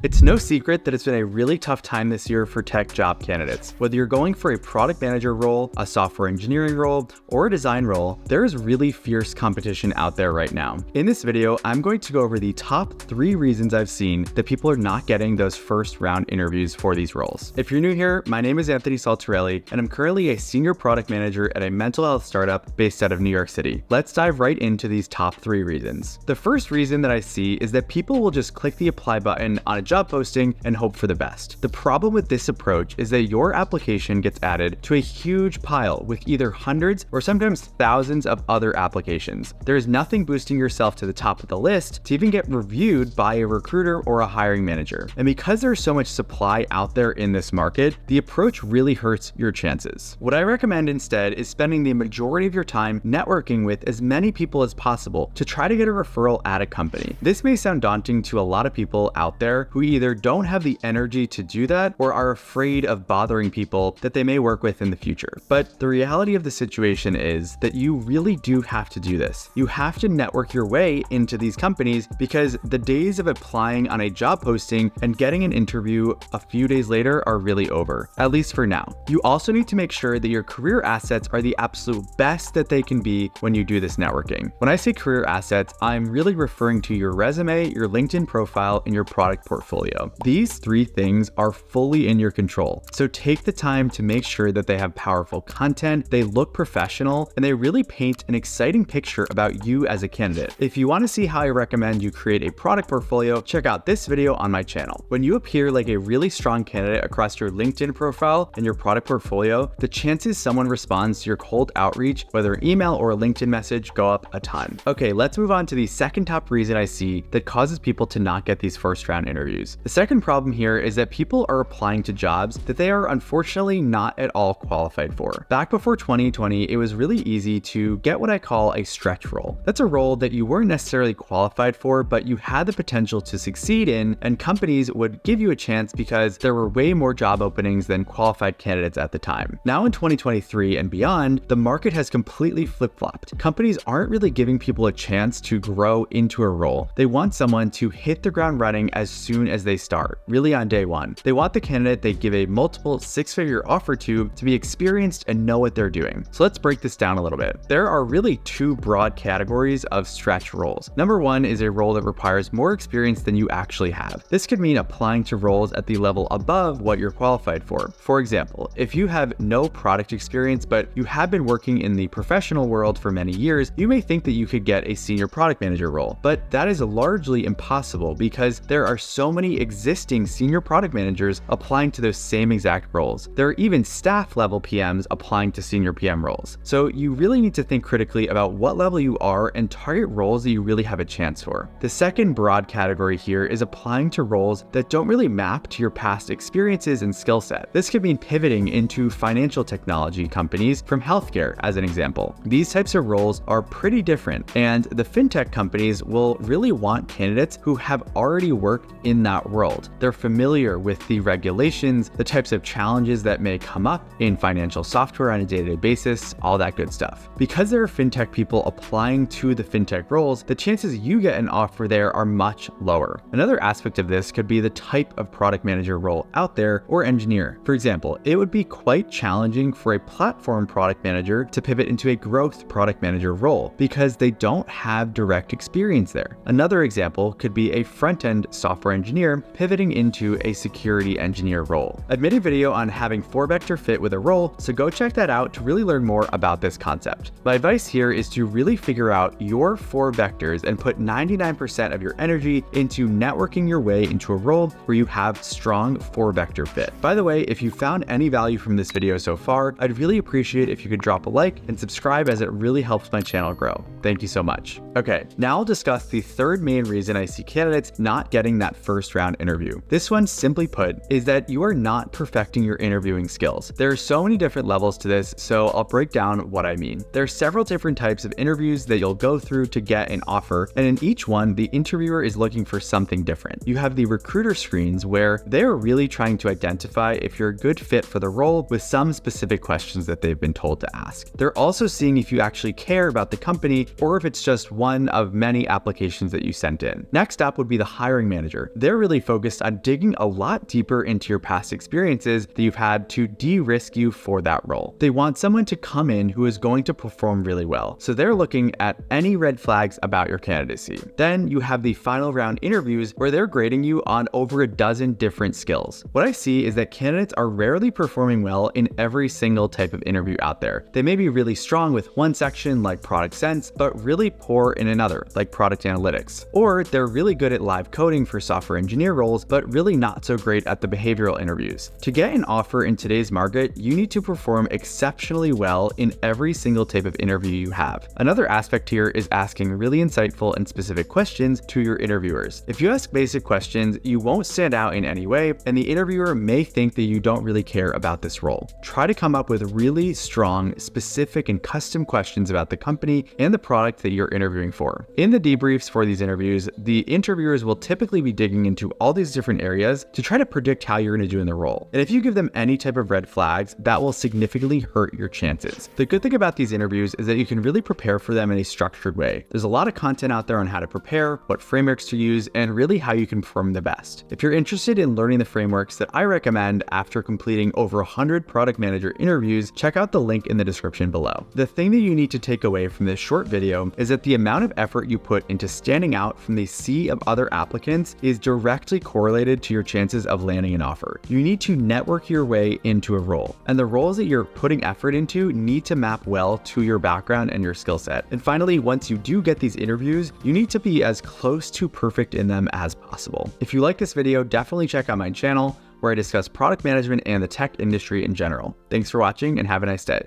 It's no secret that it's been a really tough time this year for tech job candidates. Whether you're going for a product manager role, a software engineering role, or a design role, there is really fierce competition out there right now. In this video, I'm going to go over the top 3 reasons I've seen that people are not getting those first round interviews for these roles. If you're new here, my name is Anthony Saltarelli, and I'm currently a senior product manager at a mental health startup based out of New York City. Let's dive right into these top 3 reasons. The first reason that I see is that people will just click the apply button on a job posting and hope for the best. The problem with this approach is that your application gets added to a huge pile with either hundreds or sometimes thousands of other applications. There is nothing boosting yourself to the top of the list to even get reviewed by a recruiter or a hiring manager. And because there's so much supply out there in this market, the approach really hurts your chances. What I recommend instead is spending the majority of your time networking with as many people as possible to try to get a referral at a company. This may sound daunting to a lot of people out there who either don't have the energy to do that or are afraid of bothering people that they may work with in the future. But the reality of the situation is that you really do have to do this. You have to network your way into these companies because the days of applying on a job posting and getting an interview a few days later are really over, at least for now. You also need to make sure that your career assets are the absolute best that they can be when you do this networking. When I say career assets, I'm really referring to your resume, your LinkedIn profile, and your product portfolio. These 3 things are fully in your control. So take the time to make sure that they have powerful content, they look professional, and they really paint an exciting picture about you as a candidate. If you want to see how I recommend you create a product portfolio, check out this video on my channel. When you appear like a really strong candidate across your LinkedIn profile and your product portfolio, the chances someone responds to your cold outreach, whether an email or a LinkedIn message, go up a ton. Okay, let's move on to the second top reason I see that causes people to not get these first round interviews. The second problem here is that people are applying to jobs that they are unfortunately not at all qualified for. Back before 2020, it was really easy to get what I call a stretch role. That's a role that you weren't necessarily qualified for, but you had the potential to succeed in, and companies would give you a chance because there were way more job openings than qualified candidates at the time. Now in 2023 and beyond, the market has completely flip-flopped. Companies aren't really giving people a chance to grow into a role. They want someone to hit the ground running as soon as they start, really on day one. They want the candidate they give a multiple 6-figure offer to be experienced and know what they're doing. So let's break this down a little bit. There are really 2 broad categories of stretch roles. Number 1 is a role that requires more experience than you actually have. This could mean applying to roles at the level above what you're qualified for. For example, if you have no product experience, but you have been working in the professional world for many years, you may think that you could get a senior product manager role, but that is largely impossible because there are so many existing senior product managers applying to those same exact roles. There are even staff level PMs applying to senior PM roles. So you really need to think critically about what level you are and target roles that you really have a chance for. The second broad category here is applying to roles that don't really map to your past experiences and skill set. This could mean pivoting into financial technology companies from healthcare, as an example. These types of roles are pretty different, and the fintech companies will really want candidates who have already worked in that world. They're familiar with the regulations, the types of challenges that may come up in financial software on a day-to-day basis, all that good stuff. Because there are fintech people applying to the fintech roles, the chances you get an offer there are much lower. Another aspect of this could be the type of product manager role out there or engineer. For example, it would be quite challenging for a platform product manager to pivot into a growth product manager role because they don't have direct experience there. Another example could be a front-end software engineer pivoting into a security engineer role. I've made a video on having 4-vector fit with a role, so go check that out to really learn more about this concept. My advice here is to really figure out your 4 vectors and put 99% of your energy into networking your way into a role where you have strong 4-vector fit. By the way, if you found any value from this video so far, I'd really appreciate if you could drop a like and subscribe, as it really helps my channel grow. Thank you so much. Okay, now I'll discuss the third main reason I see candidates not getting that first round interview. This one, simply put, is that you are not perfecting your interviewing skills. There are so many different levels to this, so I'll break down what I mean. There are several different types of interviews that you'll go through to get an offer, and in each one, the interviewer is looking for something different. You have the recruiter screens where they're really trying to identify if you're a good fit for the role with some specific questions that they've been told to ask. They're also seeing if you actually care about the company or if it's just one of many applications that you sent in. Next up would be the hiring manager. They're they're really focused on digging a lot deeper into your past experiences that you've had to de-risk you for that role. They want someone to come in who is going to perform really well, so they're looking at any red flags about your candidacy. Then you have the final round interviews where they're grading you on over a dozen different skills. What I see is that candidates are rarely performing well in every single type of interview out there. They may be really strong with one section like product sense, but really poor in another like product analytics. Or they're really good at live coding for software engineer roles, but really not so great at the behavioral interviews. To get an offer in today's market, you need to perform exceptionally well in every single type of interview you have. Another aspect here is asking really insightful and specific questions to your interviewers. If you ask basic questions, you won't stand out in any way, and the interviewer may think that you don't really care about this role. Try to come up with really strong, specific, and custom questions about the company and the product that you're interviewing for. In the debriefs for these interviews, the interviewers will typically be digging into all these different areas to try to predict how you're going to do in the role. And if you give them any type of red flags, that will significantly hurt your chances. The good thing about these interviews is that you can really prepare for them in a structured way. There's a lot of content out there on how to prepare, what frameworks to use, and really how you can perform the best. If you're interested in learning the frameworks that I recommend after completing over 100 product manager interviews, check out the link in the description below. The thing that you need to take away from this short video is that the amount of effort you put into standing out from the sea of other applicants is directly correlated to your chances of landing an offer. You need to network your way into a role, and the roles that you're putting effort into need to map well to your background and your skill set. And finally, once you do get these interviews, you need to be as close to perfect in them as possible. If you like this video, definitely check out my channel where I discuss product management and the tech industry in general. Thanks for watching and have a nice day.